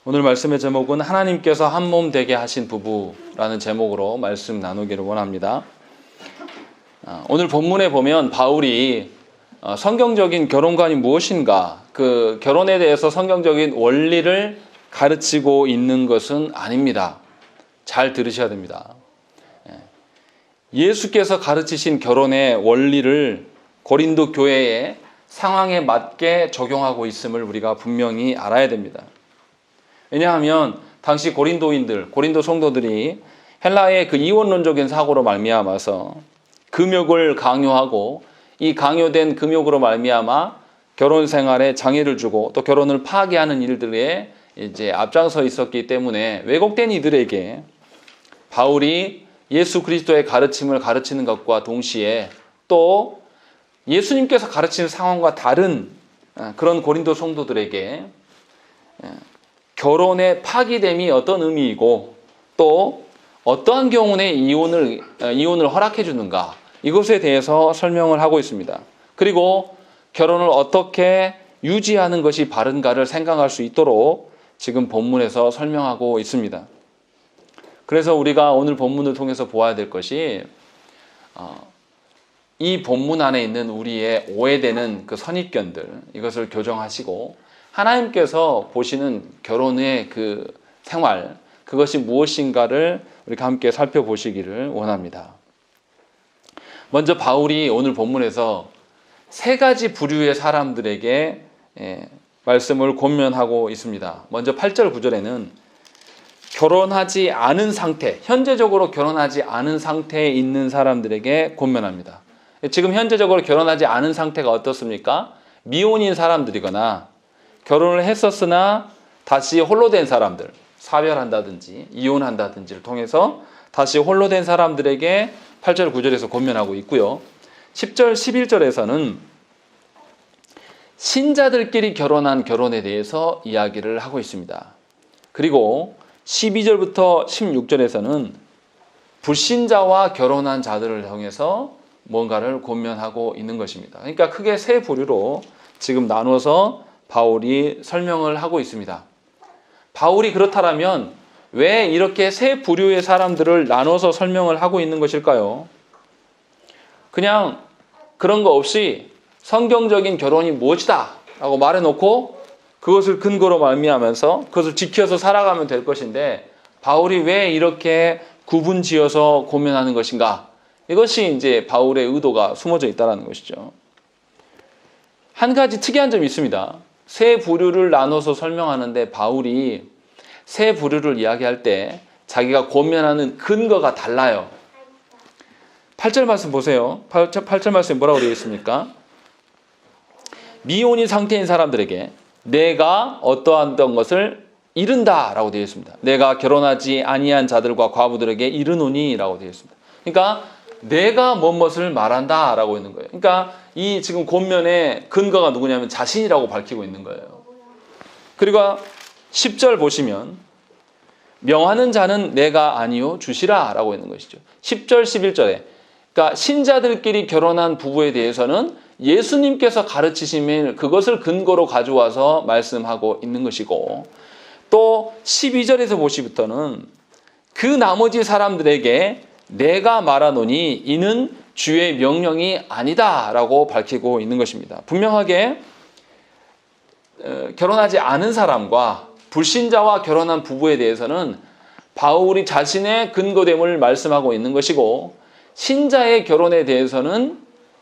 오늘 말씀의 제목은 하나님께서 한 몸 되게 하신 부부라는 제목으로 말씀 나누기를 원합니다. 오늘 본문에 보면 바울이 성경적인 결혼관이 무엇인가, 그 결혼에 대해서 성경적인 원리를 가르치고 있는 것은 아닙니다. 잘 들으셔야 됩니다. 예수께서 가르치신 결혼의 원리를 고린도 교회의 상황에 맞게 적용하고 있음을 우리가 분명히 알아야 됩니다. 왜냐하면 당시 고린도 성도들이 헬라의 그 이원론적인 사고로 말미암아서 금욕을 강요하고 이 강요된 금욕으로 말미암아 결혼 생활에 장애를 주고 또 결혼을 파괴하는 일들에 이제 앞장서 있었기 때문에 왜곡된 이들에게 바울이 예수 그리스도의 가르침을 가르치는 것과 동시에 또 예수님께서 가르치는 상황과 다른 그런 고린도 성도들에게 결혼의 파기됨이 어떤 의미이고 또 어떠한 경우에 이혼을 허락해 주는가, 이것에 대해서 설명을 하고 있습니다. 그리고 결혼을 어떻게 유지하는 것이 바른가를 생각할 수 있도록 지금 본문에서 설명하고 있습니다. 그래서 우리가 오늘 본문을 통해서 보아야 될 것이 이 본문 안에 있는 우리의 오해되는 그 선입견들, 이것을 교정하시고 하나님께서 보시는 결혼의 그 생활, 그것이 무엇인가를 우리가 함께 살펴보시기를 원합니다. 먼저 바울이 오늘 본문에서 세 가지 부류의 사람들에게 말씀을 권면하고 있습니다. 먼저 8절 9절에는 결혼하지 않은 상태, 현재적으로 결혼하지 않은 상태에 있는 사람들에게 권면합니다. 지금 현재적으로 결혼하지 않은 상태가 어떻습니까? 미혼인 사람들이거나 결혼을 했었으나 다시 홀로 된 사람들, 사별한다든지 이혼한다든지를 통해서 다시 홀로 된 사람들에게 8절 9절에서 권면하고 있고요. 10절 11절에서는 신자들끼리 결혼한 결혼에 대해서 이야기를 하고 있습니다. 그리고 12절부터 16절에서는 불신자와 결혼한 자들을 통해서 뭔가를 권면하고 있는 것입니다. 그러니까 크게 세 부류로 지금 나눠서 바울이 설명을 하고 있습니다. 바울이 그렇다면 왜 이렇게 세 부류의 사람들을 나눠서 설명을 하고 있는 것일까요? 그냥 그런 거 없이 성경적인 결혼이 무엇이다 라고 말해놓고 그것을 근거로 말미암아서 그것을 지켜서 살아가면 될 것인데 바울이 왜 이렇게 구분지어서 고민하는 것인가? 이것이 이제 바울의 의도가 숨어져 있다는 것이죠. 한 가지 특이한 점이 있습니다. 세 부류를 나눠서 설명하는데 바울이 세 부류를 이야기할 때 자기가 권면하는 근거가 달라요. 8절 말씀 보세요. 8절 말씀에 뭐라고 되어 있습니까? 미혼인 상태인 사람들에게 내가 어떠한 것을 이른다라고 되어 있습니다. 내가 결혼하지 아니한 자들과 과부들에게 이르노니라고 되어 있습니다. 그러니까 내가 무엇을 말한다라고 있는 거예요. 그러니까 이 지금 권면의 근거가 누구냐면 자신이라고 밝히고 있는 거예요. 그리고 10절 보시면 명하는 자는 내가 아니요 주시라라고 있는 것이죠. 10절 11절에 그러니까 신자들끼리 결혼한 부부에 대해서는 예수님께서 가르치신 그것을 근거로 가져와서 말씀하고 있는 것이고 또 12절에서 보시부터는 그 나머지 사람들에게 내가 말하노니 이는 주의 명령이 아니다라고 밝히고 있는 것입니다. 분명하게 결혼하지 않은 사람과 불신자와 결혼한 부부에 대해서는 바울이 자신의 근거됨을 말씀하고 있는 것이고 신자의 결혼에 대해서는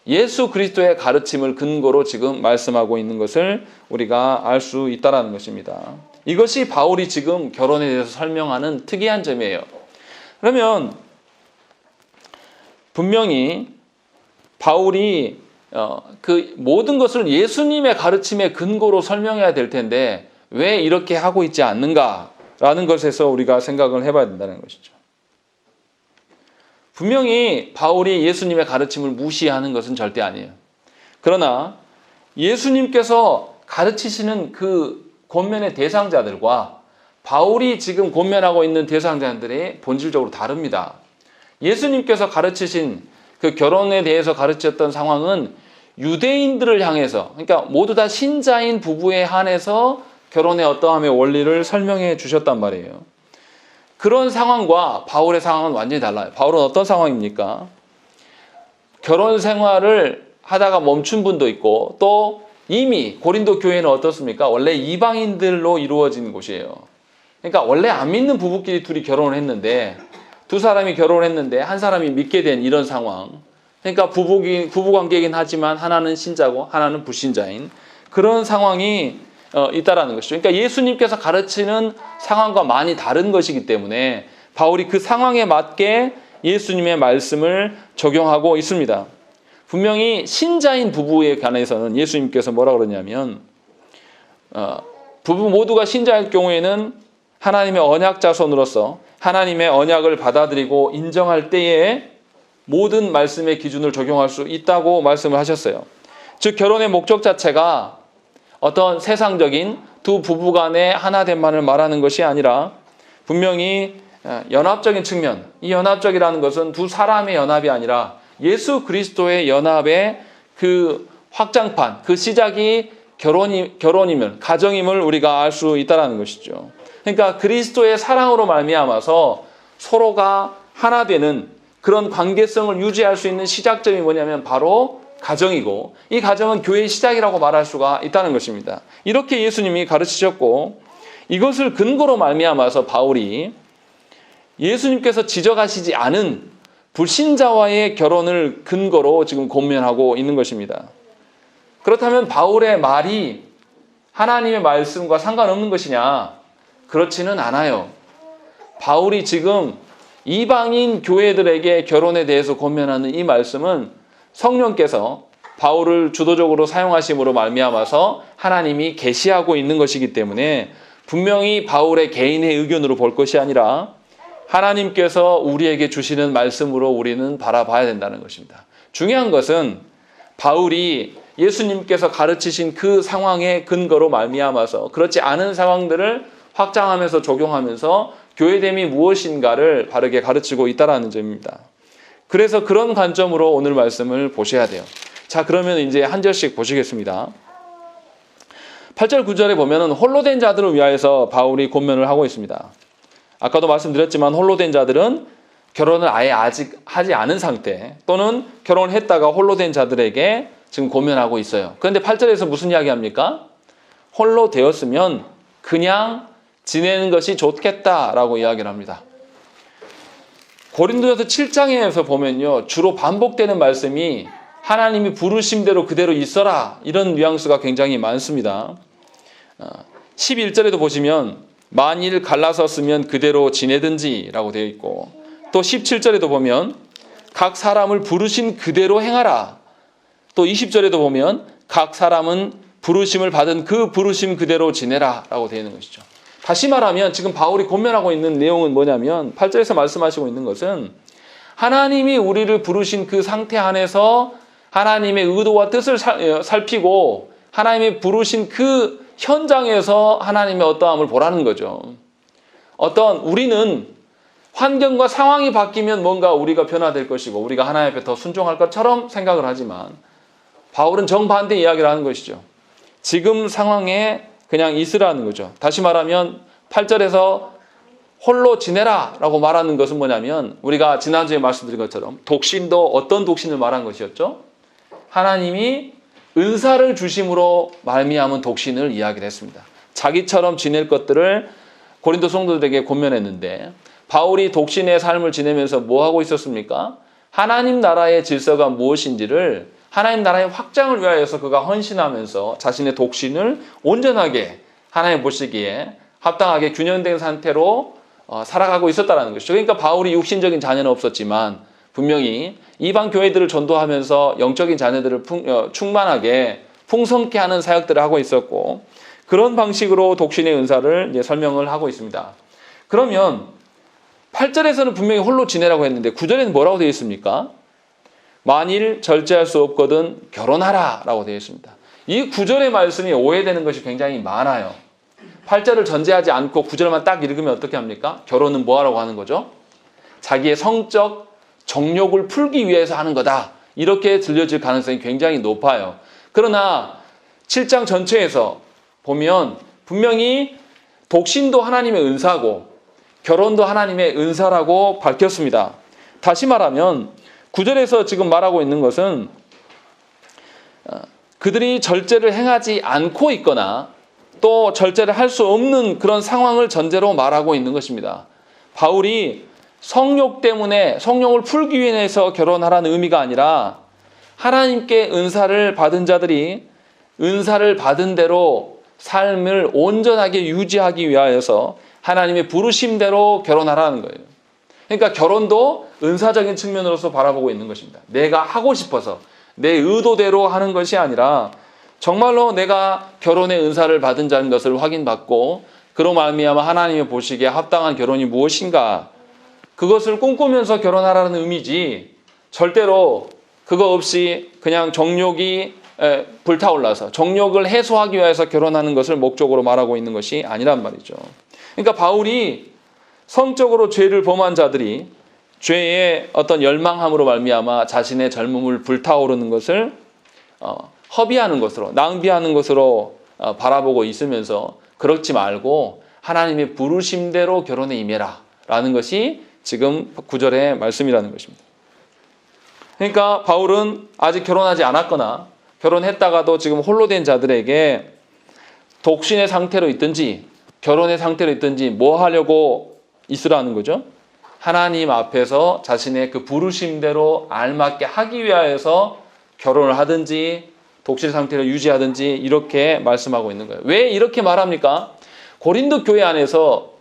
예수 그리스도의 가르침을 근거로 지금 말씀하고 있는 것을 우리가 알 수 있다는 것입니다. 이것이 바울이 지금 결혼에 대해서 설명하는 특이한 점이에요. 그러면 분명히 바울이 그 모든 것을 예수님의 가르침의 근거로 설명해야 될 텐데 왜 이렇게 하고 있지 않는가라는 것에서 우리가 생각을 해봐야 된다는 것이죠. 분명히 바울이 예수님의 가르침을 무시하는 것은 절대 아니에요. 그러나 예수님께서 가르치시는 그 권면의 대상자들과 바울이 지금 권면하고 있는 대상자들이 본질적으로 다릅니다. 예수님께서 가르치신 그 결혼에 대해서 가르쳤던 상황은 유대인들을 향해서, 그러니까 모두 다 신자인 부부에 한해서 결혼의 어떠함의 원리를 설명해 주셨단 말이에요. 그런 상황과 바울의 상황은 완전히 달라요. 바울은 어떤 상황입니까? 결혼 생활을 하다가 멈춘 분도 있고, 또 이미 고린도 교회는 어떻습니까? 원래 이방인들로 이루어진 곳이에요. 그러니까 원래 안 믿는 부부끼리 둘이 결혼을 했는데, 두 사람이 결혼을 했는데 한 사람이 믿게 된 이런 상황. 그러니까 부부관계이긴 하지만 하나는 신자고 하나는 불신자인 그런 상황이 있다라는 것이죠. 그러니까 예수님께서 가르치는 상황과 많이 다른 것이기 때문에 바울이 그 상황에 맞게 예수님의 말씀을 적용하고 있습니다. 분명히 신자인 부부에 관해서는 예수님께서 뭐라 그러냐면 부부 모두가 신자일 경우에는 하나님의 언약 자손으로서 하나님의 언약을 받아들이고 인정할 때에 모든 말씀의 기준을 적용할 수 있다고 말씀을 하셨어요. 즉 결혼의 목적 자체가 어떤 세상적인 두 부부 간의 하나됨만을 말하는 것이 아니라 분명히 연합적인 측면, 이 연합적이라는 것은 두 사람의 연합이 아니라 예수 그리스도의 연합의 그 확장판, 그 시작이 결혼임을, 가정임을 우리가 알 수 있다는 것이죠. 그러니까 그리스도의 사랑으로 말미암아서 서로가 하나 되는 그런 관계성을 유지할 수 있는 시작점이 뭐냐면 바로 가정이고, 이 가정은 교회의 시작이라고 말할 수가 있다는 것입니다. 이렇게 예수님이 가르치셨고, 이것을 근거로 말미암아서 바울이 예수님께서 지적하시지 않은 불신자와의 결혼을 근거로 지금 권면하고 있는 것입니다. 그렇다면 바울의 말이 하나님의 말씀과 상관없는 것이냐? 그렇지는 않아요. 바울이 지금 이방인 교회들에게 결혼에 대해서 권면하는 이 말씀은 성령께서 바울을 주도적으로 사용하심으로 말미암아서 하나님이 계시하고 있는 것이기 때문에 분명히 바울의 개인의 의견으로 볼 것이 아니라 하나님께서 우리에게 주시는 말씀으로 우리는 바라봐야 된다는 것입니다. 중요한 것은 바울이 예수님께서 가르치신 그 상황의 근거로 말미암아서 그렇지 않은 상황들을 확장하면서 적용하면서 교회됨이 무엇인가를 바르게 가르치고 있다는 점입니다. 그래서 그런 관점으로 오늘 말씀을 보셔야 돼요. 자, 그러면 이제 한 절씩 보시겠습니다. 8절 9절에 보면은 홀로 된 자들을 위하여서 바울이 권면을 하고 있습니다. 아까도 말씀드렸지만 홀로 된 자들은 결혼을 아직 하지 않은 상태 또는 결혼을 했다가 홀로 된 자들에게 지금 권면하고 있어요. 그런데 8절에서 무슨 이야기 합니까? 홀로 되었으면 그냥 지내는 것이 좋겠다라고 이야기를 합니다. 고린도전서 7장에서 보면요, 주로 반복되는 말씀이 하나님이 부르심대로 그대로 있어라, 이런 뉘앙스가 굉장히 많습니다. 11절에도 보시면 만일 갈라섰으면 그대로 지내든지 라고 되어 있고, 또 17절에도 보면 각 사람을 부르신 그대로 행하라, 또 20절에도 보면 각 사람은 부르심을 받은 그 부르심 그대로 지내라 라고 되어 있는 것이죠. 다시 말하면 지금 바울이 권면하고 있는 내용은 뭐냐면 8절에서 말씀하시고 있는 것은 하나님이 우리를 부르신 그 상태 안에서 하나님의 의도와 뜻을 살피고 하나님이 부르신 그 현장에서 하나님의 어떠함을 보라는 거죠. 우리는 환경과 상황이 바뀌면 뭔가 우리가 변화될 것이고 우리가 하나님 앞에 더 순종할 것처럼 생각을 하지만 바울은 정반대 이야기를 하는 것이죠. 지금 상황에 그냥 있으라는 거죠. 다시 말하면 8절에서 홀로 지내라 라고 말하는 것은 뭐냐면 우리가 지난주에 말씀드린 것처럼 독신도 어떤 독신을 말한 것이었죠? 하나님이 은사를 주심으로 말미암은 독신을 이야기를 했습니다. 자기처럼 지낼 것들을 고린도 성도들에게 권면했는데 바울이 독신의 삶을 지내면서 뭐 하고 있었습니까? 하나님 나라의 질서가 무엇인지를 하나님 나라의 확장을 위하여서 그가 헌신하면서 자신의 독신을 온전하게 하나님 보시기에 합당하게 균형된 상태로 살아가고 있었다는 것이죠. 그러니까 바울이 육신적인 자녀는 없었지만 분명히 이방 교회들을 전도하면서 영적인 자녀들을 충만하게 풍성케 하는 사역들을 하고 있었고 그런 방식으로 독신의 은사를 이제 설명을 하고 있습니다. 그러면 8절에서는 분명히 홀로 지내라고 했는데 9절에는 뭐라고 되어 있습니까? 만일 절제할 수 없거든 결혼하라 라고 되어 있습니다. 이 9절의 말씀이 오해되는 것이 굉장히 많아요. 8절을 전제하지 않고 9절만 딱 읽으면 어떻게 합니까? 결혼은 뭐 하라고 하는 거죠? 자기의 성적 정욕을 풀기 위해서 하는 거다. 이렇게 들려질 가능성이 굉장히 높아요. 그러나 7장 전체에서 보면 분명히 독신도 하나님의 은사고 결혼도 하나님의 은사라고 밝혔습니다. 다시 말하면 9절에서 지금 말하고 있는 것은 그들이 절제를 행하지 않고 있거나 또 절제를 할 수 없는 그런 상황을 전제로 말하고 있는 것입니다. 바울이 성욕 때문에 성욕을 풀기 위해서 결혼하라는 의미가 아니라 하나님께 은사를 받은 자들이 은사를 받은 대로 삶을 온전하게 유지하기 위하여서 하나님의 부르심대로 결혼하라는 거예요. 그러니까 결혼도 은사적인 측면으로서 바라보고 있는 것입니다. 내가 하고 싶어서 내 의도대로 하는 것이 아니라 정말로 내가 결혼의 은사를 받은 자인 것을 확인받고 그로 말미암아 하나님의 보시기에 합당한 결혼이 무엇인가 그것을 꿈꾸면서 결혼하라는 의미지 절대로 그거 없이 그냥 정욕이 불타올라서 정욕을 해소하기 위해서 결혼하는 것을 목적으로 말하고 있는 것이 아니란 말이죠. 그러니까 바울이 성적으로 죄를 범한 자들이 죄의 어떤 열망함으로 말미암아 자신의 젊음을 불타오르는 것을 허비하는 것으로 낭비하는 것으로 바라보고 있으면서 그렇지 말고 하나님의 부르심대로 결혼에 임해라 라는 것이 지금 9절의 말씀이라는 것입니다. 그러니까 바울은 아직 결혼하지 않았거나 결혼했다가도 지금 홀로 된 자들에게 독신의 상태로 있든지 결혼의 상태로 있든지 뭐 하려고 있으라는 거죠? 하나님 앞에서 자신의 그 부르심대로 알맞게 하기 위하여서 결혼을 하든지 독신 상태를 유지하든지 이렇게 말씀하고 있는 거예요. 왜 이렇게 말합니까? 고린도 교회 안에서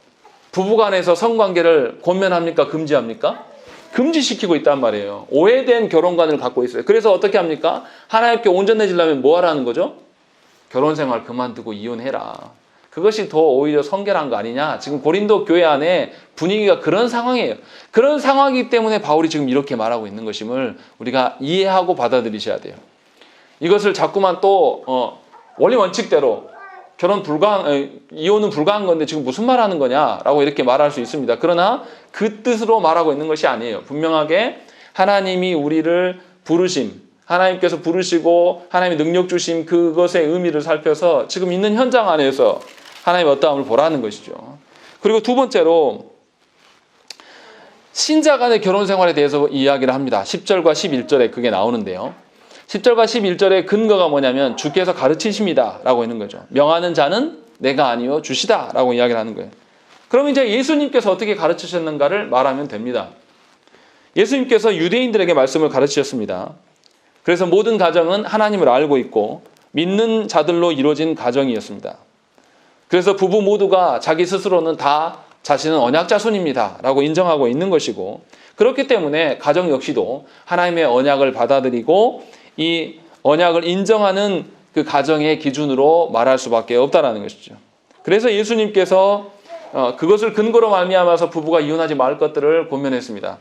부부간에서 성관계를 권면합니까? 금지합니까? 금지시키고 있단 말이에요. 오해된 결혼관을 갖고 있어요. 그래서 어떻게 합니까? 하나님께 온전해지려면 뭐 하라는 거죠? 결혼생활 그만두고 이혼해라. 그것이 더 오히려 성결한 거 아니냐? 지금 고린도 교회 안에 분위기가 그런 상황이에요. 그런 상황이기 때문에 바울이 지금 이렇게 말하고 있는 것임을 우리가 이해하고 받아들이셔야 돼요. 이것을 자꾸만 또 원리 원칙대로 이혼은 불가한 건데 지금 무슨 말 하는 거냐라고 이렇게 말할 수 있습니다. 그러나 그 뜻으로 말하고 있는 것이 아니에요. 분명하게 하나님이 우리를 부르심, 하나님께서 부르시고 하나님의 능력 주심 그것의 의미를 살펴서 지금 있는 현장 안에서 하나님의 어떠함을 보라는 것이죠. 그리고 두 번째로 신자 간의 결혼 생활에 대해서 이야기를 합니다. 10절과 11절에 그게 나오는데요. 10절과 11절의 근거가 뭐냐면 주께서 가르치십니다 라고 있는 거죠. 명하는 자는 내가 아니요 주시다 라고 이야기를 하는 거예요. 그럼 이제 예수님께서 어떻게 가르치셨는가를 말하면 됩니다. 예수님께서 유대인들에게 말씀을 가르치셨습니다. 그래서 모든 가정은 하나님을 알고 있고 믿는 자들로 이루어진 가정이었습니다. 그래서 부부 모두가 자기 스스로는 다 자신은 언약 자손입니다 라고 인정하고 있는 것이고 그렇기 때문에 가정 역시도 하나님의 언약을 받아들이고 이 언약을 인정하는 그 가정의 기준으로 말할 수밖에 없다는 것이죠. 그래서 예수님께서 그것을 근거로 말미암아서 부부가 이혼하지 말 것들을 권면했습니다.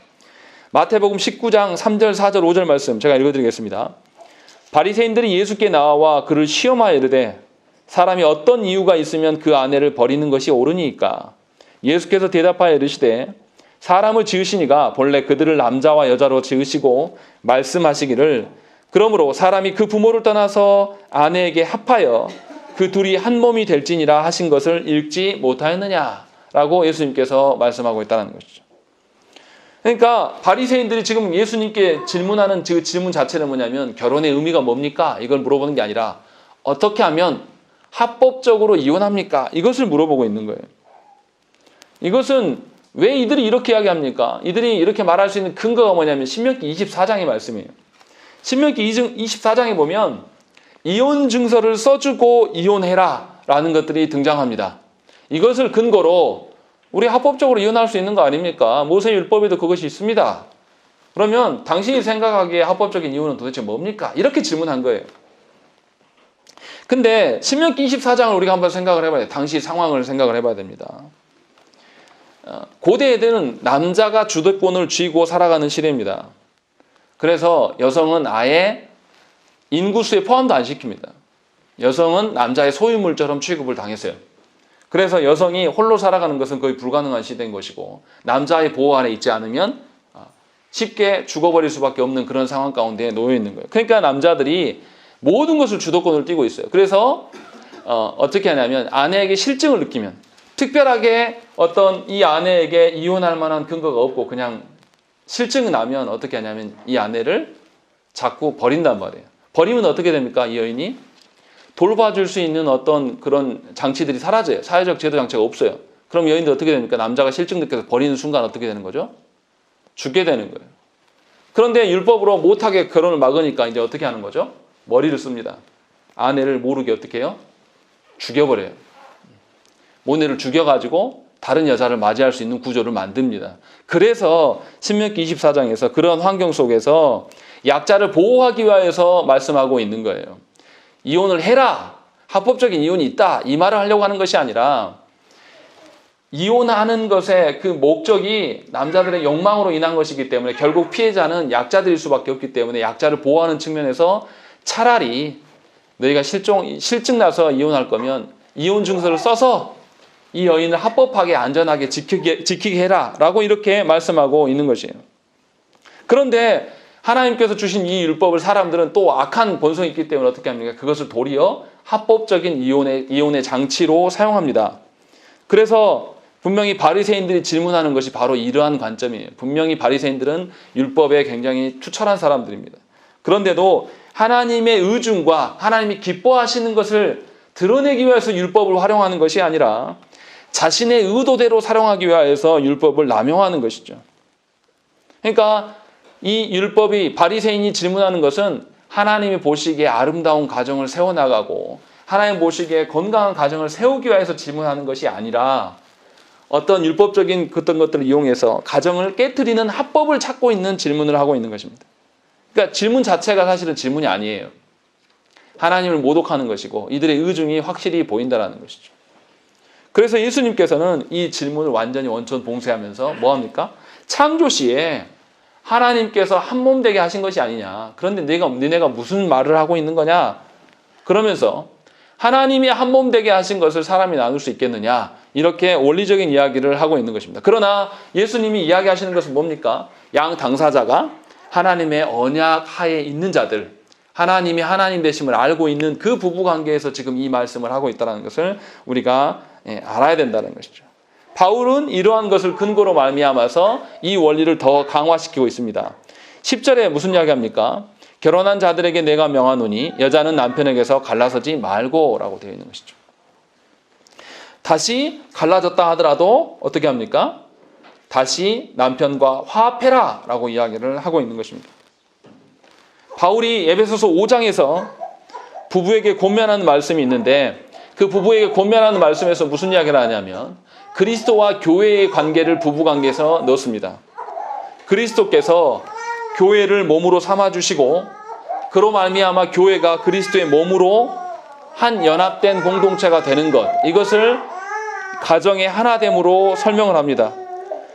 마태복음 19장 3절, 4절, 5절 말씀 제가 읽어드리겠습니다. 바리새인들이 예수께 나와 그를 시험하여 이르되 사람이 어떤 이유가 있으면 그 아내를 버리는 것이 옳으니까 예수께서 대답하여 이르시되 사람을 지으시니가 본래 그들을 남자와 여자로 지으시고 말씀하시기를 그러므로 사람이 그 부모를 떠나서 아내에게 합하여 그 둘이 한 몸이 될지니라 하신 것을 읽지 못하였느냐라고 예수님께서 말씀하고 있다는 것이죠. 그러니까 바리새인들이 지금 예수님께 질문하는 그 질문 자체는 뭐냐면 결혼의 의미가 뭡니까? 이걸 물어보는 게 아니라 어떻게 하면 합법적으로 이혼합니까? 이것을 물어보고 있는 거예요. 이것은 왜 이들이 이렇게 이야기합니까? 이들이 이렇게 말할 수 있는 근거가 뭐냐면 신명기 24장의 말씀이에요. 신명기 24장에 보면 이혼 증서를 써주고 이혼해라 라는 것들이 등장합니다. 이것을 근거로 우리 합법적으로 이혼할 수 있는 거 아닙니까? 모세율법에도 그것이 있습니다. 그러면 당신이 생각하기에 합법적인 이혼은 도대체 뭡니까? 이렇게 질문한 거예요. 근데 신명기 24장을 우리가 한번 생각을 해봐야 돼요. 당시 상황을 생각을 해봐야 됩니다. 고대 에덴은 남자가 주도권을 쥐고 살아가는 시대입니다. 그래서 여성은 아예 인구수에 포함도 안 시킵니다. 여성은 남자의 소유물처럼 취급을 당했어요. 그래서 여성이 홀로 살아가는 것은 거의 불가능한 시대인 것이고 남자의 보호 아래 있지 않으면 쉽게 죽어버릴 수밖에 없는 그런 상황 가운데 놓여 있는 거예요. 그러니까 남자들이 모든 것을 주도권을 띄고 있어요. 그래서 어떻게 하냐면 아내에게 실증을 느끼면 특별하게 어떤 이 아내에게 이혼할 만한 근거가 없고 그냥 실증이 나면 어떻게 하냐면 이 아내를 자꾸 버린단 말이에요. 버리면 어떻게 됩니까? 이 여인이 돌봐줄 수 있는 어떤 그런 장치들이 사라져요. 사회적 제도 장치가 없어요. 그럼 여인도 어떻게 됩니까? 남자가 실증 느껴서 버리는 순간 어떻게 되는 거죠? 죽게 되는 거예요. 그런데 율법으로 못하게 결혼을 막으니까 이제 어떻게 하는 거죠? 머리를 씁니다. 아내를 모르게 어떻게 해요? 죽여버려요. 모내를 죽여가지고 다른 여자를 맞이할 수 있는 구조를 만듭니다. 그래서 신명기 24장에서 그런 환경 속에서 약자를 보호하기 위해서 말씀하고 있는 거예요. 이혼을 해라. 합법적인 이혼이 있다. 이 말을 하려고 하는 것이 아니라 이혼하는 것의 그 목적이 남자들의 욕망으로 인한 것이기 때문에 결국 피해자는 약자들일 수밖에 없기 때문에 약자를 보호하는 측면에서 차라리 너희가 실증 나서 이혼할 거면 이혼 증서를 써서 이 여인을 합법하게 안전하게 지키게 해라 라고 이렇게 말씀하고 있는 것이에요. 그런데 하나님께서 주신 이 율법을 사람들은 또 악한 본성이 있기 때문에 어떻게 합니까? 그것을 도리어 합법적인 이혼의 장치로 사용합니다. 그래서 분명히 바리새인들이 질문하는 것이 바로 이러한 관점이에요. 분명히 바리새인들은 율법에 굉장히 투철한 사람들입니다. 그런데도 하나님의 의중과 하나님이 기뻐하시는 것을 드러내기 위해서 율법을 활용하는 것이 아니라 자신의 의도대로 사용하기 위해서 율법을 남용하는 것이죠. 그러니까 이 율법이 바리새인이 질문하는 것은 하나님이 보시기에 아름다운 가정을 세워나가고 하나님 보시기에 건강한 가정을 세우기 위해서 질문하는 것이 아니라 어떤 율법적인 어떤 것들을 이용해서 가정을 깨트리는 합법을 찾고 있는 질문을 하고 있는 것입니다. 그러니까 질문 자체가 사실은 질문이 아니에요. 하나님을 모독하는 것이고 이들의 의중이 확실히 보인다는 것이죠. 그래서 예수님께서는 이 질문을 완전히 원천 봉쇄하면서 뭐합니까? 창조시에 하나님께서 한 몸 되게 하신 것이 아니냐. 그런데 너네가 무슨 말을 하고 있는 거냐? 그러면서 하나님이 한 몸 되게 하신 것을 사람이 나눌 수 있겠느냐? 이렇게 원리적인 이야기를 하고 있는 것입니다. 그러나 예수님이 이야기하시는 것은 뭡니까? 양 당사자가 하나님의 언약 하에 있는 자들, 하나님이 하나님 되심을 알고 있는 그 부부관계에서 지금 이 말씀을 하고 있다는 것을 우리가 알아야 된다는 것이죠. 바울은 이러한 것을 근거로 말미암아서 이 원리를 더 강화시키고 있습니다. 10절에 무슨 이야기합니까? 결혼한 자들에게 내가 명하노니 여자는 남편에게서 갈라서지 말고 라고 되어 있는 것이죠. 다시 갈라졌다 하더라도 어떻게 합니까? 다시 남편과 화합해라 라고 이야기를 하고 있는 것입니다. 바울이 에베소서 5장에서 부부에게 권면하는 말씀이 있는데 그 부부에게 권면하는 말씀에서 무슨 이야기를 하냐면 그리스도와 교회의 관계를 부부관계에서 넣습니다. 그리스도께서 교회를 몸으로 삼아주시고 그로 말미암아 교회가 그리스도의 몸으로 한 연합된 공동체가 되는 것, 이것을 가정의 하나됨으로 설명을 합니다.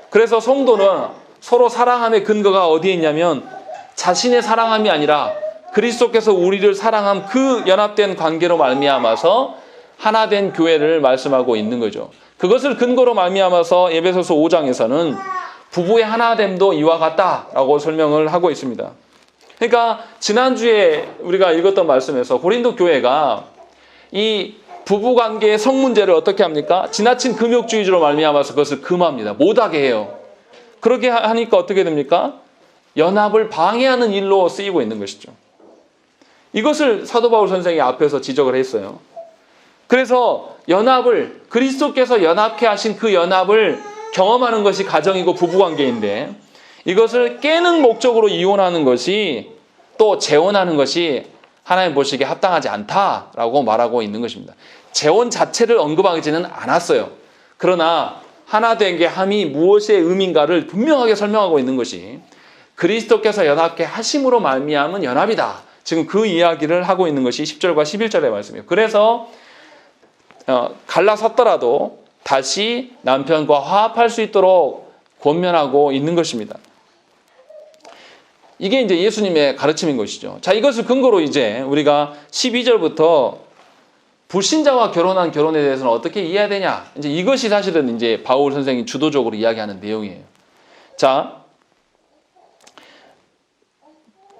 그래서 성도는 서로 사랑함의 근거가 어디에 있냐면 자신의 사랑함이 아니라 그리스도께서 우리를 사랑한 그 연합된 관계로 말미암아서 하나된 교회를 말씀하고 있는 거죠. 그것을 근거로 말미암아서 에베소서 5장에서는 부부의 하나됨도 이와 같다라고 설명을 하고 있습니다. 그러니까 지난주에 우리가 읽었던 말씀에서 고린도 교회가 이 부부관계의 성문제를 어떻게 합니까? 지나친 금욕주의로 말미암아서 그것을 금합니다. 못하게 해요. 그렇게 하니까 어떻게 됩니까? 연합을 방해하는 일로 쓰이고 있는 것이죠. 이것을 사도 바울 선생이 앞에서 지적을 했어요. 그래서 연합을 그리스도께서 연합케 하신 그 연합을 경험하는 것이 가정이고 부부관계인데 이것을 깨는 목적으로 이혼하는 것이 또 재혼하는 것이 하나님 보시기에 합당하지 않다라고 말하고 있는 것입니다. 재혼 자체를 언급하지는 않았어요. 그러나 하나된 게 함이 무엇의 의미인가를 분명하게 설명하고 있는 것이 그리스도께서 연합케 하심으로 말미암은 연합이다. 지금 그 이야기를 하고 있는 것이 10절과 11절의 말씀이에요. 그래서 갈라섰더라도 다시 남편과 화합할 수 있도록 권면하고 있는 것입니다. 이게 이제 예수님의 가르침인 것이죠. 자, 이것을 근거로 이제 우리가 12절부터 불신자와 결혼한 결혼에 대해서는 어떻게 이해해야 되냐? 이제 이것이 사실은 이제 바울 선생이 주도적으로 이야기하는 내용이에요. 자,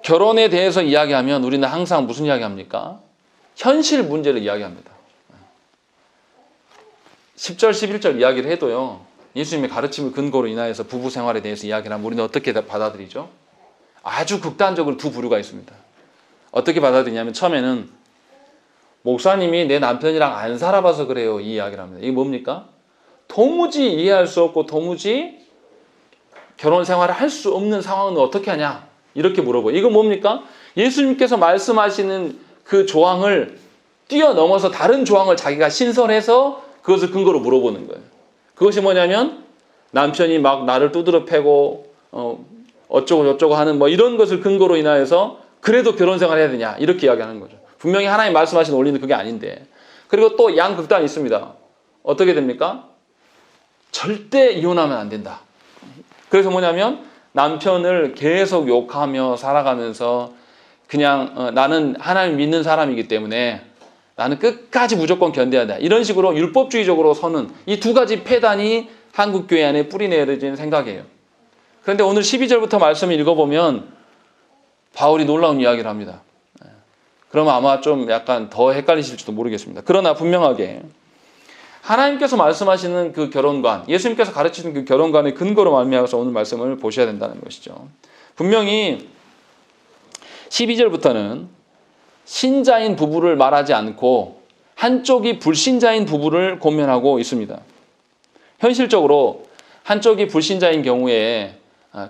결혼에 대해서 이야기하면 우리는 항상 무슨 이야기합니까? 현실 문제를 이야기합니다. 10절, 11절 이야기를 해도요, 예수님의 가르침을 근거로 인하여서 부부 생활에 대해서 이야기를 하면 우리는 어떻게 받아들이죠? 아주 극단적으로 두 부류가 있습니다. 어떻게 받아들이냐면 처음에는 목사님이 내 남편이랑 안 살아봐서 그래요, 이 이야기를 합니다. 이게 뭡니까? 도무지 이해할 수 없고 도무지 결혼 생활을 할 수 없는 상황은 어떻게 하냐? 이렇게 물어봐요. 이거 뭡니까? 예수님께서 말씀하시는 그 조항을 뛰어넘어서 다른 조항을 자기가 신설해서 그것을 근거로 물어보는 거예요. 그것이 뭐냐면 남편이 막 나를 두드러 패고 어쩌고 저쩌고 하는 뭐 이런 것을 근거로 인하여서 그래도 결혼 생활 해야 되냐? 이렇게 이야기하는 거죠. 분명히 하나님 말씀하신 원리는 그게 아닌데. 그리고 또 양극단이 있습니다. 어떻게 됩니까? 절대 이혼하면 안 된다. 그래서 뭐냐면 남편을 계속 욕하며 살아가면서 그냥 나는 하나님 믿는 사람이기 때문에 나는 끝까지 무조건 견뎌야 한다. 이런 식으로 율법주의적으로 서는 이 두 가지 폐단이 한국교회 안에 뿌리내려진 생각이에요. 그런데 오늘 12절부터 말씀을 읽어보면 바울이 놀라운 이야기를 합니다. 그러면 아마 좀 약간 더 헷갈리실지도 모르겠습니다. 그러나 분명하게 하나님께서 말씀하시는 그 결혼관, 예수님께서 가르치는 그 결혼관의 근거로 말미암아서 오늘 말씀을 보셔야 된다는 것이죠. 분명히 12절부터는 신자인 부부를 말하지 않고 한쪽이 불신자인 부부를 권면하고 있습니다. 현실적으로 한쪽이 불신자인 경우에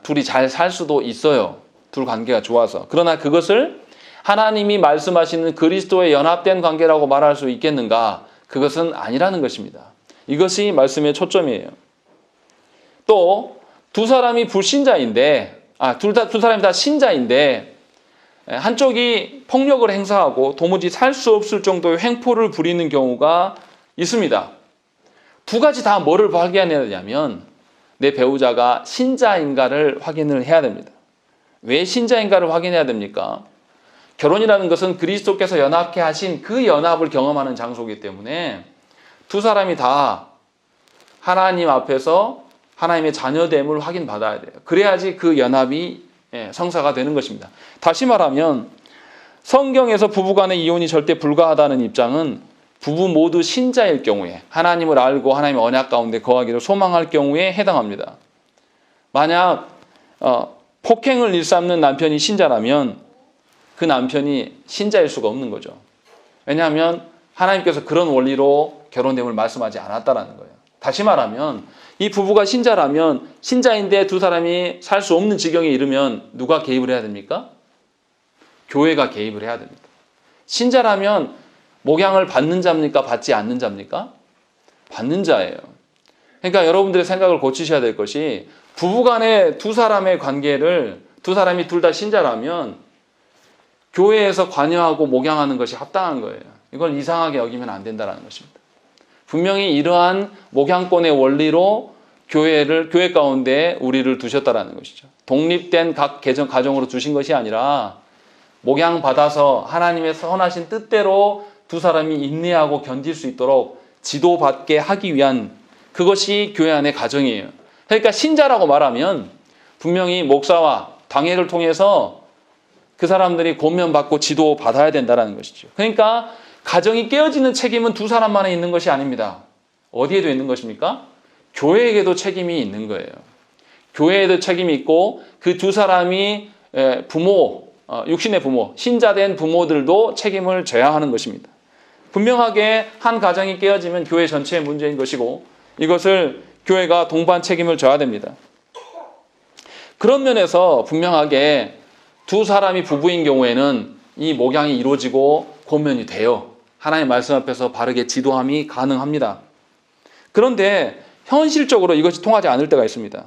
둘이 잘 살 수도 있어요. 둘 관계가 좋아서. 그러나 그것을 하나님이 말씀하시는 그리스도의 연합된 관계라고 말할 수 있겠는가? 그것은 아니라는 것입니다. 이것이 말씀의 초점이에요. 또 두 사람이 불신자인데, 두 사람이 다 신자인데 한쪽이 폭력을 행사하고 도무지 살 수 없을 정도의 횡포를 부리는 경우가 있습니다. 두 가지 다 뭐를 확인해야 되냐면 내 배우자가 신자인가를 확인을 해야 됩니다. 왜 신자인가를 확인해야 됩니까? 결혼이라는 것은 그리스도께서 연합케 하신 그 연합을 경험하는 장소이기 때문에 두 사람이 다 하나님 앞에서 하나님의 자녀됨을 확인받아야 돼요. 그래야지 그 연합이 성사가 되는 것입니다. 다시 말하면 성경에서 부부간의 이혼이 절대 불가하다는 입장은 부부 모두 신자일 경우에 하나님을 알고 하나님의 언약 가운데 거하기를 소망할 경우에 해당합니다. 만약 폭행을 일삼는 남편이 신자라면 그 남편이 신자일 수가 없는 거죠. 왜냐하면 하나님께서 그런 원리로 결혼됨을 말씀하지 않았다라는 거예요. 다시 말하면 이 부부가 신자라면 신자인데 두 사람이 살 수 없는 지경에 이르면 누가 개입을 해야 됩니까? 교회가 개입을 해야 됩니다. 신자라면 목양을 받는 자입니까? 받지 않는 자입니까? 받는 자예요. 그러니까 여러분들의 생각을 고치셔야 될 것이 부부간의 두 사람의 관계를 두 사람이 둘 다 신자라면 교회에서 관여하고 목양하는 것이 합당한 거예요. 이걸 이상하게 여기면 안 된다는 것입니다. 분명히 이러한 목양권의 원리로 교회 가운데 우리를 두셨다는 것이죠. 독립된 각 가정으로 두신 것이 아니라 목양받아서 하나님의 선하신 뜻대로 두 사람이 인내하고 견딜 수 있도록 지도받게 하기 위한 그것이 교회 안의 가정이에요. 그러니까 신자라고 말하면 분명히 목사와 당회를 통해서 그 사람들이 권면받고 지도받아야 된다는 것이죠. 그러니까 가정이 깨어지는 책임은 두 사람만에 있는 것이 아닙니다. 어디에도 있는 것입니까? 교회에게도 책임이 있는 거예요. 교회에도 책임이 있고 그 두 사람이 부모, 육신의 부모, 신자된 부모들도 책임을 져야 하는 것입니다. 분명하게 한 가정이 깨어지면 교회 전체의 문제인 것이고 이것을 교회가 동반 책임을 져야 됩니다. 그런 면에서 분명하게 두 사람이 부부인 경우에는 이 목양이 이루어지고 권면이 돼요. 하나님의 말씀 앞에서 바르게 지도함이 가능합니다. 그런데 현실적으로 이것이 통하지 않을 때가 있습니다.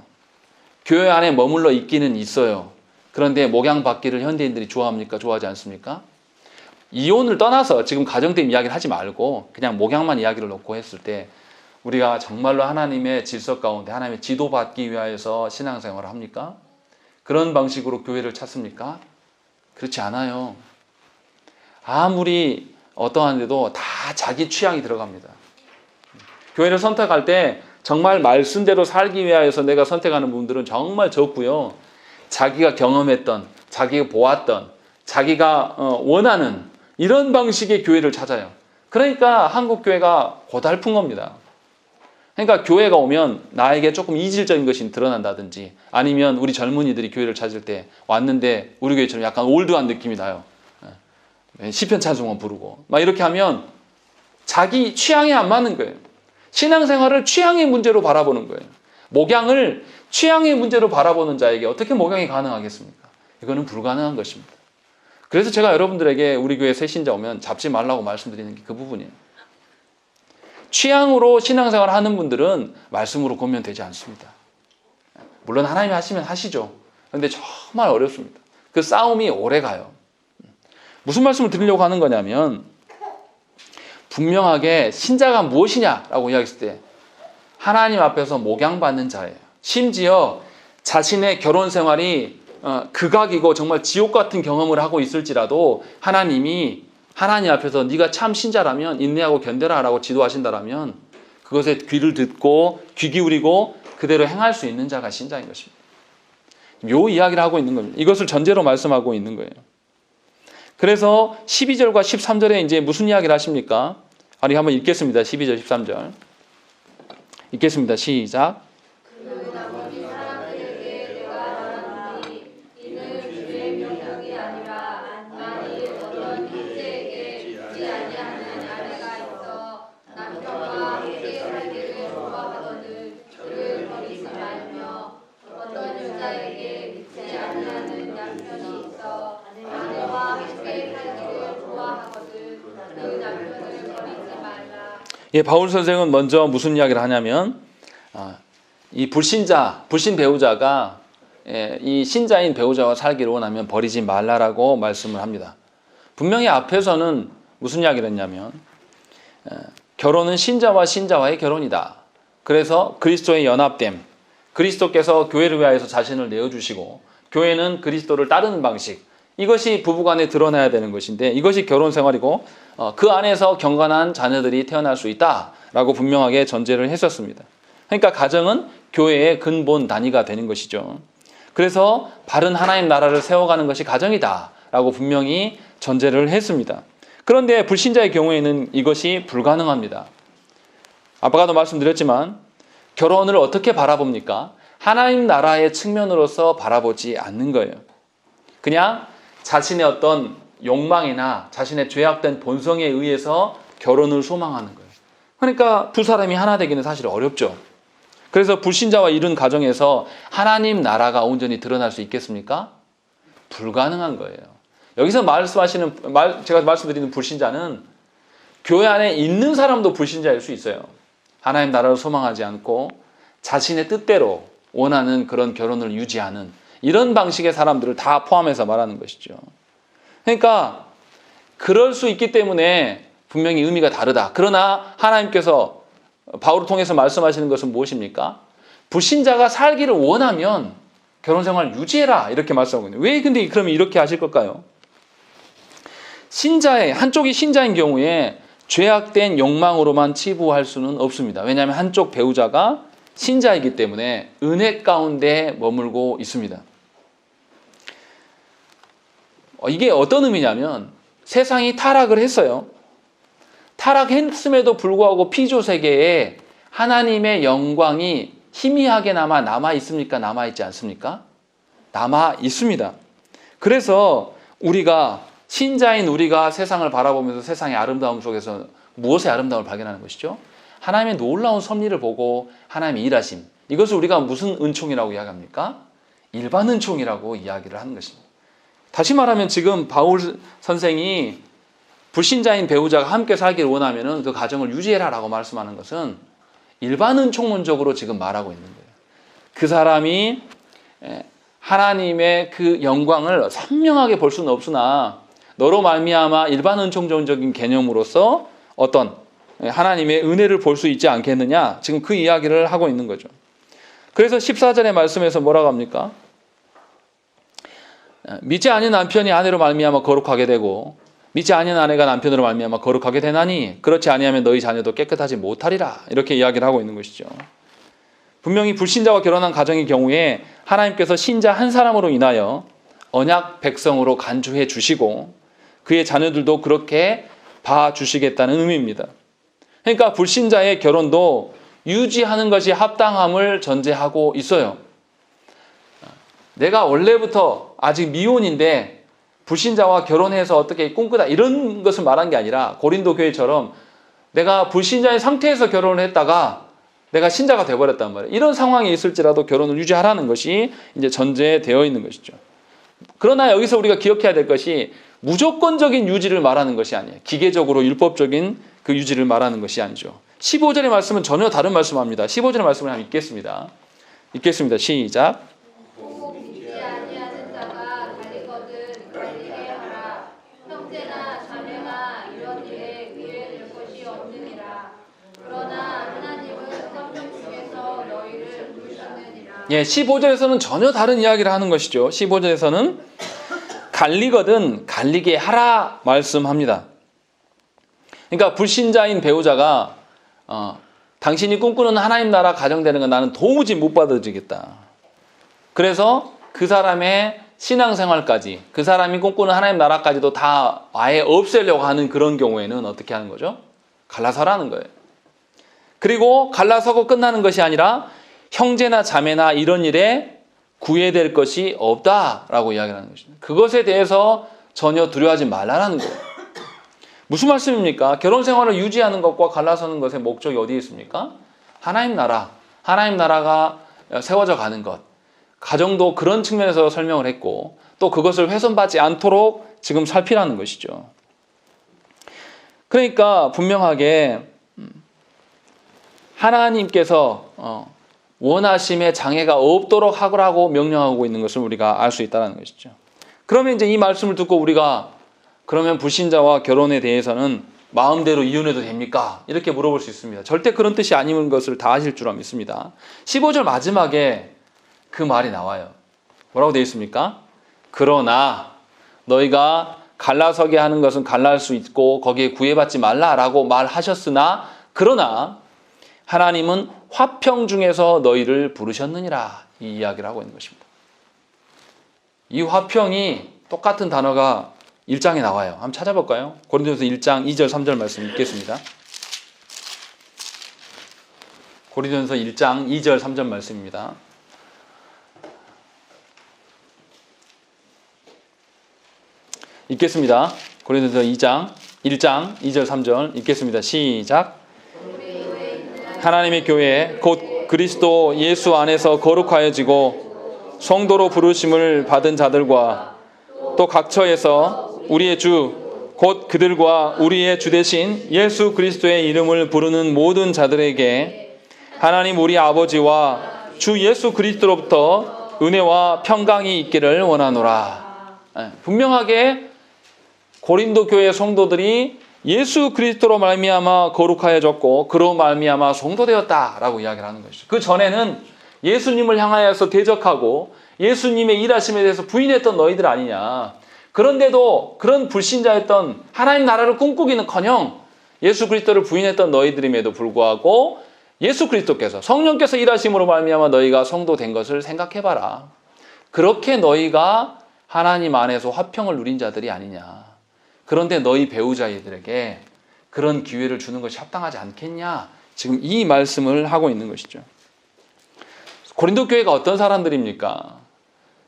교회 안에 머물러 있기는 있어요. 그런데 목양받기를 현대인들이 좋아합니까? 좋아하지 않습니까? 이혼을 떠나서 지금 가정된 이야기를 하지 말고 그냥 목양만 이야기를 놓고 했을 때 우리가 정말로 하나님의 질서 가운데 하나님의 지도받기 위하여서 신앙생활을 합니까? 그런 방식으로 교회를 찾습니까? 그렇지 않아요. 아무리 어떠한데도 다 자기 취향이 들어갑니다. 교회를 선택할 때 정말 말씀대로 살기 위하여서 내가 선택하는 분들은 정말 적고요. 자기가 경험했던, 자기가 보았던, 자기가 원하는 이런 방식의 교회를 찾아요. 그러니까 한국 교회가 고달픈 겁니다. 그러니까 교회가 오면 나에게 조금 이질적인 것이 드러난다든지 아니면 우리 젊은이들이 교회를 찾을 때 왔는데 우리 교회처럼 약간 올드한 느낌이 나요. 시편 찬송만 부르고 막 이렇게 하면 자기 취향에 안 맞는 거예요. 신앙생활을 취향의 문제로 바라보는 거예요. 목양을 취향의 문제로 바라보는 자에게 어떻게 목양이 가능하겠습니까? 이거는 불가능한 것입니다. 그래서 제가 여러분들에게 우리 교회 새 신자 오면 잡지 말라고 말씀드리는 게 그 부분이에요. 취향으로 신앙생활을 하는 분들은 말씀으로 보면 되지 않습니다. 물론 하나님이 하시면 하시죠. 그런데 정말 어렵습니다. 그 싸움이 오래 가요. 무슨 말씀을 드리려고 하는 거냐면 분명하게 신자가 무엇이냐라고 이야기했을 때 하나님 앞에서 목양받는 자예요. 심지어 자신의 결혼 생활이 극악이고 정말 지옥 같은 경험을 하고 있을지라도 하나님이 하나님 앞에서 네가 참 신자라면 인내하고 견뎌라라고 지도하신다라면 그것에 귀를 듣고 귀 기울이고 그대로 행할 수 있는 자가 신자인 것입니다. 요 이야기를 하고 있는 겁니다. 이것을 전제로 말씀하고 있는 거예요. 그래서 12절과 13절에 이제 무슨 이야기를 하십니까? 아니 한번 읽겠습니다. 12절 13절 읽겠습니다. 시작. 예, 바울 선생은 먼저 무슨 이야기를 하냐면 이 불신 배우자가 이 신자인 배우자와 살기를 원하면 버리지 말라라고 말씀을 합니다. 분명히 앞에서는 무슨 이야기를 했냐면 결혼은 신자와 신자와의 결혼이다. 그래서 그리스도의 연합됨, 그리스도께서 교회를 위하여서 자신을 내어주시고 교회는 그리스도를 따르는 방식, 이것이 부부간에 드러나야 되는 것인데 이것이 결혼 생활이고 그 안에서 경건한 자녀들이 태어날 수 있다라고 분명하게 전제를 했었습니다. 그러니까 가정은 교회의 근본 단위가 되는 것이죠. 그래서 바른 하나님 나라를 세워가는 것이 가정이다라고 분명히 전제를 했습니다. 그런데 불신자의 경우에는 이것이 불가능합니다. 아까도 말씀드렸지만 결혼을 어떻게 바라봅니까? 하나님 나라의 측면으로서 바라보지 않는 거예요. 그냥 자신의 어떤 욕망이나 자신의 죄악된 본성에 의해서 결혼을 소망하는 거예요. 그러니까 두 사람이 하나 되기는 사실 어렵죠. 그래서 불신자와 이룬 가정에서 하나님 나라가 온전히 드러날 수 있겠습니까? 불가능한 거예요. 여기서 제가 말씀드리는 불신자는 교회 안에 있는 사람도 불신자일 수 있어요. 하나님 나라를 소망하지 않고 자신의 뜻대로 원하는 그런 결혼을 유지하는 이런 방식의 사람들을 다 포함해서 말하는 것이죠. 그러니까 그럴 수 있기 때문에 분명히 의미가 다르다. 그러나 하나님께서 바울을 통해서 말씀하시는 것은 무엇입니까? 불신자가 살기를 원하면 결혼생활을 유지해라 이렇게 말씀하거든요. 왜 근데 그러면 이렇게 하실 걸까요? 한쪽이 신자인 경우에 죄악된 욕망으로만 치부할 수는 없습니다. 왜냐하면 한쪽 배우자가 신자이기 때문에 은혜 가운데 머물고 있습니다. 이게 어떤 의미냐면 세상이 타락을 했어요. 타락했음에도 불구하고 피조 세계에 하나님의 영광이 희미하게나마 남아 있습니까? 남아 있지 않습니까? 남아 있습니다. 그래서 신자인 우리가 세상을 바라보면서 세상의 아름다움 속에서 무엇의 아름다움을 발견하는 것이죠? 하나님의 놀라운 섭리를 보고 하나님의 일하심. 이것을 우리가 무슨 은총이라고 이야기합니까? 일반 은총이라고 이야기를 하는 것입니다. 다시 말하면 지금 바울 선생이 불신자인 배우자가 함께 살기를 원하면 그 가정을 유지해라라고 말씀하는 것은 일반 은총론적으로 지금 말하고 있는 거예요. 그 사람이 하나님의 그 영광을 선명하게 볼 수는 없으나 너로 말미암아 일반 은총적인 개념으로서 어떤 하나님의 은혜를 볼 수 있지 않겠느냐, 지금 그 이야기를 하고 있는 거죠. 그래서 14절의 말씀에서 뭐라고 합니까? 믿지 않은 남편이 아내로 말미암아 거룩하게 되고 믿지 않은 아내가 남편으로 말미암아 거룩하게 되나니 그렇지 아니하면 너희 자녀도 깨끗하지 못하리라, 이렇게 이야기를 하고 있는 것이죠. 분명히 불신자와 결혼한 가정의 경우에 하나님께서 신자 한 사람으로 인하여 언약 백성으로 간주해 주시고 그의 자녀들도 그렇게 봐주시겠다는 의미입니다. 그러니까 불신자의 결혼도 유지하는 것이 합당함을 전제하고 있어요. 내가 원래부터 아직 미혼인데 불신자와 결혼해서 어떻게 꿈꾸다 이런 것을 말한 게 아니라 고린도 교회처럼 내가 불신자의 상태에서 결혼을 했다가 내가 신자가 돼버렸단 말이에요. 이런 상황이 있을지라도 결혼을 유지하라는 것이 이제 전제되어 있는 것이죠. 그러나 여기서 우리가 기억해야 될 것이 무조건적인 유지를 말하는 것이 아니에요. 기계적으로 율법적인 그 유지를 말하는 것이 아니죠. 15절의 말씀은 전혀 다른 말씀합니다. 15절의 말씀을 한번 읽겠습니다. 읽겠습니다. 시작. 믿지 아니하는 자가 갈리거든 갈리게 하라. 형제나 자매나 이런 일에 위해될 것이 없느니라. 그러나 하나님은 성령 중에서 너희를 부르셨느니라. 15절에서는 전혀 다른 이야기를 하는 것이죠. 15절에서는 갈리거든 갈리게 하라 말씀합니다. 그러니까 불신자인 배우자가 당신이 꿈꾸는 하나님 나라 가정되는 건 나는 도무지 못 받아들이겠다. 그래서 그 사람의 신앙생활까지, 그 사람이 꿈꾸는 하나님 나라까지도 다 아예 없애려고 하는 그런 경우에는 어떻게 하는 거죠? 갈라서라는 거예요. 그리고 갈라서고 끝나는 것이 아니라 형제나 자매나 이런 일에 구애될 것이 없다라고 이야기를 하는 것입니다. 그것에 대해서 전혀 두려워하지 말라는 거예요. 무슨 말씀입니까? 결혼 생활을 유지하는 것과 갈라서는 것의 목적이 어디에 있습니까? 하나님 나라가 세워져 가는 것. 가정도 그런 측면에서 설명을 했고 또 그것을 훼손받지 않도록 지금 살피라는 것이죠. 그러니까 분명하게 하나님께서 원하심에 장애가 없도록 하라고 명령하고 있는 것을 우리가 알 수 있다는 것이죠. 그러면 이제 이 말씀을 듣고 우리가 그러면 불신자와 결혼에 대해서는 마음대로 이혼해도 됩니까? 이렇게 물어볼 수 있습니다. 절대 그런 뜻이 아닌 것을 다 아실 줄 믿습니다. 15절 마지막에 그 말이 나와요. 뭐라고 되어 있습니까? 그러나 너희가 갈라서게 하는 것은 갈라할 수 있고 거기에 구애받지 말라라고 말하셨으나 그러나 하나님은 화평 중에서 너희를 부르셨느니라 이 이야기를 하고 있는 것입니다. 이 화평이 똑같은 단어가 1장에 나와요. 한번 찾아볼까요? 고린도전서 1장 2절 3절 말씀 읽겠습니다. 고린도전서 1장 2절 3절 말씀입니다. 읽겠습니다. 고린도전서 1장 2절 3절 읽겠습니다. 시작. 하나님의 교회 곧 그리스도 예수 안에서 거룩하여지고 성도로 부르심을 받은 자들과 또 각처에서 우리의 주 곧 그들과 우리의 주 되신 예수 그리스도의 이름을 부르는 모든 자들에게 하나님 우리 아버지와 주 예수 그리스도로부터 은혜와 평강이 있기를 원하노라. 분명하게 고린도 교회 성도들이 예수 그리스도로 말미암아 거룩하여졌고 그로 말미암아 성도되었다라고 이야기를 하는 것이죠. 그 전에는 예수님을 향하여서 대적하고 예수님의 일하심에 대해서 부인했던 너희들 아니냐. 그런데도 그런 불신자였던 하나님 나라를 꿈꾸기는커녕 예수 그리스도를 부인했던 너희들임에도 불구하고 예수 그리스도께서 성령께서 일하심으로 말미암아 너희가 성도된 것을 생각해봐라. 그렇게 너희가 하나님 안에서 화평을 누린 자들이 아니냐. 그런데 너희 배우자들에게 그런 기회를 주는 것이 합당하지 않겠냐. 지금 이 말씀을 하고 있는 것이죠. 고린도 교회가 어떤 사람들입니까?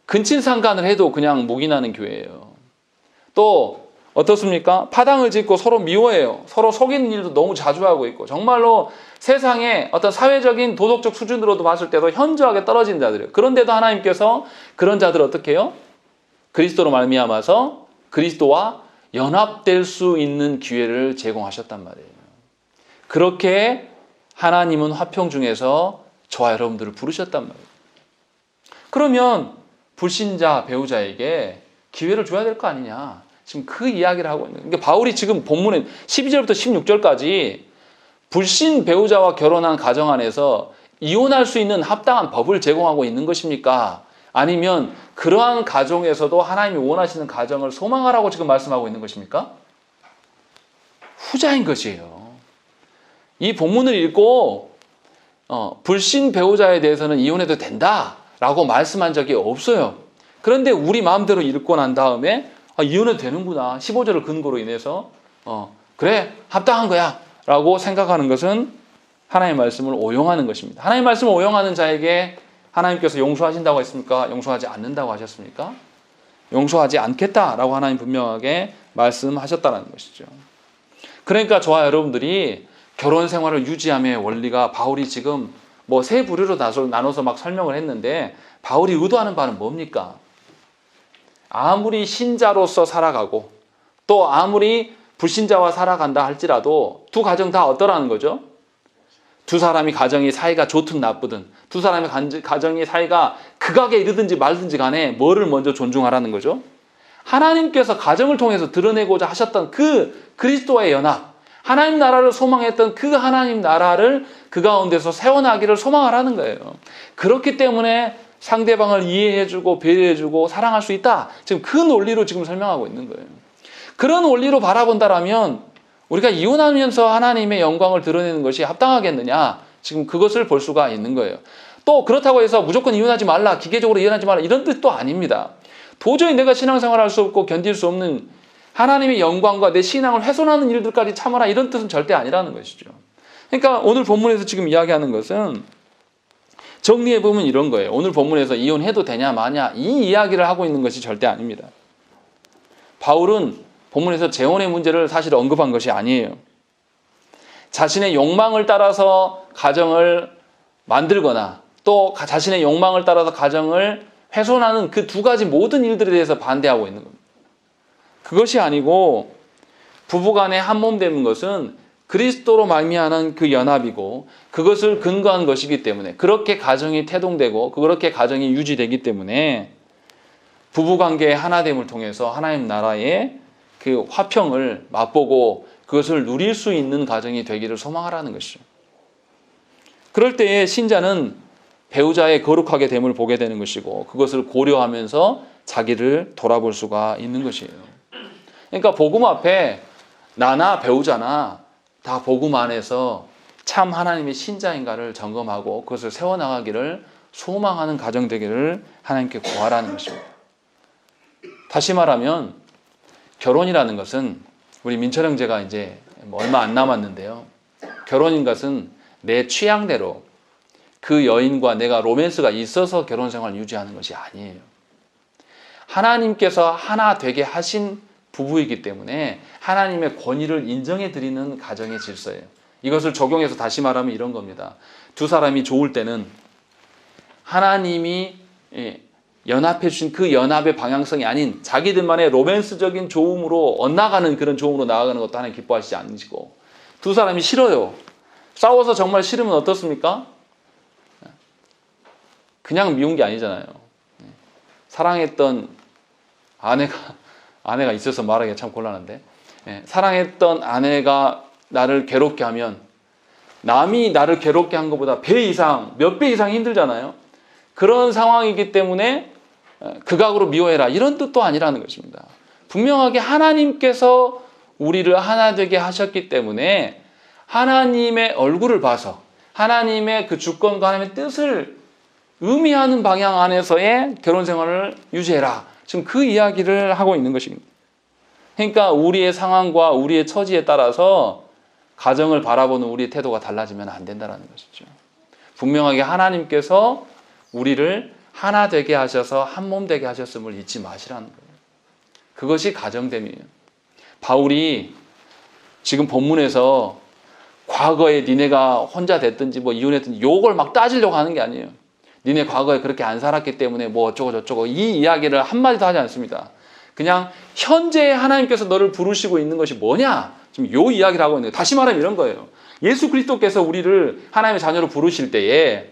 근친상간을 해도 그냥 목이 나는 교회예요. 또 어떻습니까? 파당을 짓고 서로 미워해요. 서로 속이는 일도 너무 자주 하고 있고 정말로 세상의 어떤 사회적인 도덕적 수준으로도 봤을 때도 현저하게 떨어진 자들이에요. 그런데도 하나님께서 그런 자들을 어떻게 해요? 그리스도로 말미암아서 그리스도와 연합될 수 있는 기회를 제공하셨단 말이에요. 그렇게 하나님은 화평 중에서 저와 여러분들을 부르셨단 말이에요. 그러면 불신자 배우자에게 기회를 줘야 될 거 아니냐. 지금 그 이야기를 하고 있는 거예요. 그러니까 바울이 지금 본문에 12절부터 16절까지 불신 배우자와 결혼한 가정 안에서 이혼할 수 있는 합당한 법을 제공하고 있는 것입니까? 아니면 그러한 가정에서도 하나님이 원하시는 가정을 소망하라고 지금 말씀하고 있는 것입니까? 후자인 것이에요. 이 본문을 읽고 불신 배우자에 대해서는 이혼해도 된다라고 말씀한 적이 없어요. 그런데 우리 마음대로 읽고 난 다음에 이혼해도 되는구나. 15절을 근거로 인해서 그래 합당한 거야 라고 생각하는 것은 하나님의 말씀을 오용하는 것입니다. 하나님의 말씀을 오용하는 자에게 하나님께서 용서하신다고 했습니까? 용서하지 않는다고 하셨습니까? 용서하지 않겠다라고 하나님 분명하게 말씀하셨다는 것이죠. 그러니까 저와 여러분들이 결혼 생활을 유지함의 원리가 바울이 지금 뭐 세 부류로 나눠서 막 설명을 했는데 바울이 의도하는 바는 뭡니까? 아무리 신자로서 살아가고 또 아무리 불신자와 살아간다 할지라도 두 가정 다 어떠라는 거죠? 두 사람이 가정이 사이가 좋든 나쁘든 두 사람의 가정이 사이가 극악에 이르든지 말든지 간에 뭐를 먼저 존중하라는 거죠? 하나님께서 가정을 통해서 드러내고자 하셨던 그 그리스도와의 연합, 하나님 나라를 소망했던 그 하나님 나라를 그 가운데서 세워나기를 소망하라는 거예요. 그렇기 때문에 상대방을 이해해주고 배려해주고 사랑할 수 있다. 지금 그 논리로 지금 설명하고 있는 거예요. 그런 원리로 바라본다라면 우리가 이혼하면서 하나님의 영광을 드러내는 것이 합당하겠느냐? 지금 그것을 볼 수가 있는 거예요. 또 그렇다고 해서 무조건 이혼하지 말라, 기계적으로 이혼하지 말라 이런 뜻도 아닙니다. 도저히 내가 신앙생활을 할 수 없고 견딜 수 없는 하나님의 영광과 내 신앙을 훼손하는 일들까지 참아라 이런 뜻은 절대 아니라는 것이죠. 그러니까 오늘 본문에서 지금 이야기하는 것은 정리해보면 이런 거예요. 오늘 본문에서 이혼해도 되냐 마냐 이 이야기를 하고 있는 것이 절대 아닙니다. 바울은 본문에서 재혼의 문제를 사실 언급한 것이 아니에요. 자신의 욕망을 따라서 가정을 만들거나 또 자신의 욕망을 따라서 가정을 훼손하는 그 두 가지 모든 일들에 대해서 반대하고 있는 겁니다. 그것이 아니고 부부간의 한몸 되는 것은 그리스도로 말미암은 그 연합이고 그것을 근거한 것이기 때문에 그렇게 가정이 태동되고 그렇게 가정이 유지되기 때문에 부부관계의 하나됨을 통해서 하나님 나라의 그 화평을 맛보고 그것을 누릴 수 있는 가정이 되기를 소망하라는 것이죠. 그럴 때에 신자는 배우자의 거룩하게 됨을 보게 되는 것이고 그것을 고려하면서 자기를 돌아볼 수가 있는 것이에요. 그러니까 복음 앞에 나나 배우자나 다 복음 안에서 참 하나님의 신자인가를 점검하고 그것을 세워나가기를 소망하는 가정 되기를 하나님께 구하라는 것입니다. 다시 말하면 결혼이라는 것은 우리 민철 형제가 이제 얼마 안 남았는데요. 결혼인 것은 내 취향대로 그 여인과 내가 로맨스가 있어서 결혼 생활을 유지하는 것이 아니에요. 하나님께서 하나 되게 하신 부부이기 때문에 하나님의 권위를 인정해 드리는 가정의 질서예요. 이것을 적용해서 다시 말하면 이런 겁니다. 두 사람이 좋을 때는 하나님이 연합해 주신 그 연합의 방향성이 아닌 자기들만의 로맨스적인 좋음으로 엇나가는 그런 좋음으로 나아가는 것도 하나님 기뻐하시지 않으시고 두 사람이 싫어요. 싸워서 정말 싫으면 어떻습니까? 그냥 미운 게 아니잖아요. 사랑했던 아내가 있어서 말하기가 참 곤란한데 사랑했던 아내가 나를 괴롭게 하면 남이 나를 괴롭게 한 것보다 배 이상, 몇 배 이상 힘들잖아요. 그런 상황이기 때문에 극악으로 미워해라 이런 뜻도 아니라는 것입니다. 분명하게 하나님께서 우리를 하나 되게 하셨기 때문에 하나님의 얼굴을 봐서 하나님의 그 주권과 하나님의 뜻을 의미하는 방향 안에서의 결혼 생활을 유지해라. 지금 그 이야기를 하고 있는 것입니다. 그러니까 우리의 상황과 우리의 처지에 따라서 가정을 바라보는 우리의 태도가 달라지면 안 된다는 것이죠. 분명하게 하나님께서 우리를 하나 되게 하셔서 한 몸 되게 하셨음을 잊지 마시라는 거예요. 그것이 가정됨이에요. 바울이 지금 본문에서 과거에 니네가 혼자 됐든지 뭐 이혼했든지 요걸 막 따지려고 하는 게 아니에요. 니네 과거에 그렇게 안 살았기 때문에 뭐 어쩌고 저쩌고 이 이야기를 한마디도 하지 않습니다. 그냥 현재 하나님께서 너를 부르시고 있는 것이 뭐냐? 지금 요 이야기를 하고 있는 거예요. 다시 말하면 이런 거예요. 예수 그리스도께서 우리를 하나님의 자녀로 부르실 때에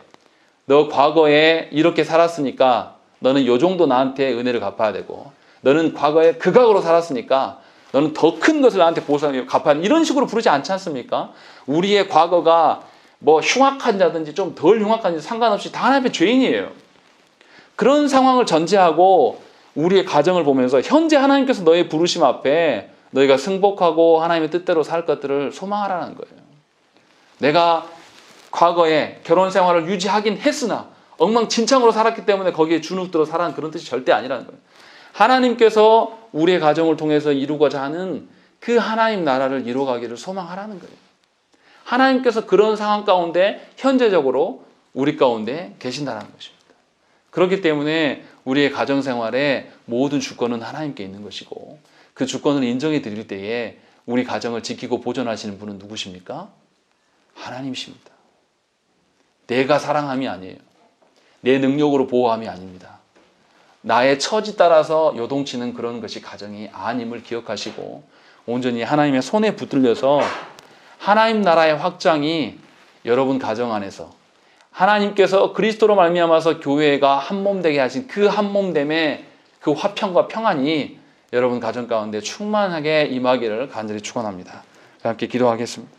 너 과거에 이렇게 살았으니까 너는 요 정도 나한테 은혜를 갚아야 되고 너는 과거에 극악으로 살았으니까 너는 더 큰 것을 나한테 보상하고 갚아야 돼. 이런 식으로 부르지 않지 않습니까? 우리의 과거가 뭐 흉악한 자든지 좀 덜 흉악한지 상관없이 다 하나님의 죄인이에요. 그런 상황을 전제하고 우리의 가정을 보면서 현재 하나님께서 너의 부르심 앞에 너희가 승복하고 하나님의 뜻대로 살 것들을 소망하라는 거예요. 내가 과거에 결혼 생활을 유지하긴 했으나 엉망진창으로 살았기 때문에 거기에 주눅들어 살아는 그런 뜻이 절대 아니라는 거예요. 하나님께서 우리의 가정을 통해서 이루고자 하는 그 하나님 나라를 이루어가기를 소망하라는 거예요. 하나님께서 그런 상황 가운데 현재적으로 우리 가운데 계신다는 것입니다. 그렇기 때문에 우리의 가정생활에 모든 주권은 하나님께 있는 것이고 그 주권을 인정해 드릴 때에 우리 가정을 지키고 보존하시는 분은 누구십니까? 하나님이십니다. 내가 사랑함이 아니에요. 내 능력으로 보호함이 아닙니다. 나의 처지 따라서 요동치는 그런 것이 가정이 아님을 기억하시고 온전히 하나님의 손에 붙들려서 하나님 나라의 확장이 여러분 가정 안에서 하나님께서 그리스도로 말미암아서 교회가 한몸 되게 하신 그 한몸됨의 그 화평과 평안이 여러분 가정 가운데 충만하게 임하기를 간절히 축원합니다. 함께 기도하겠습니다.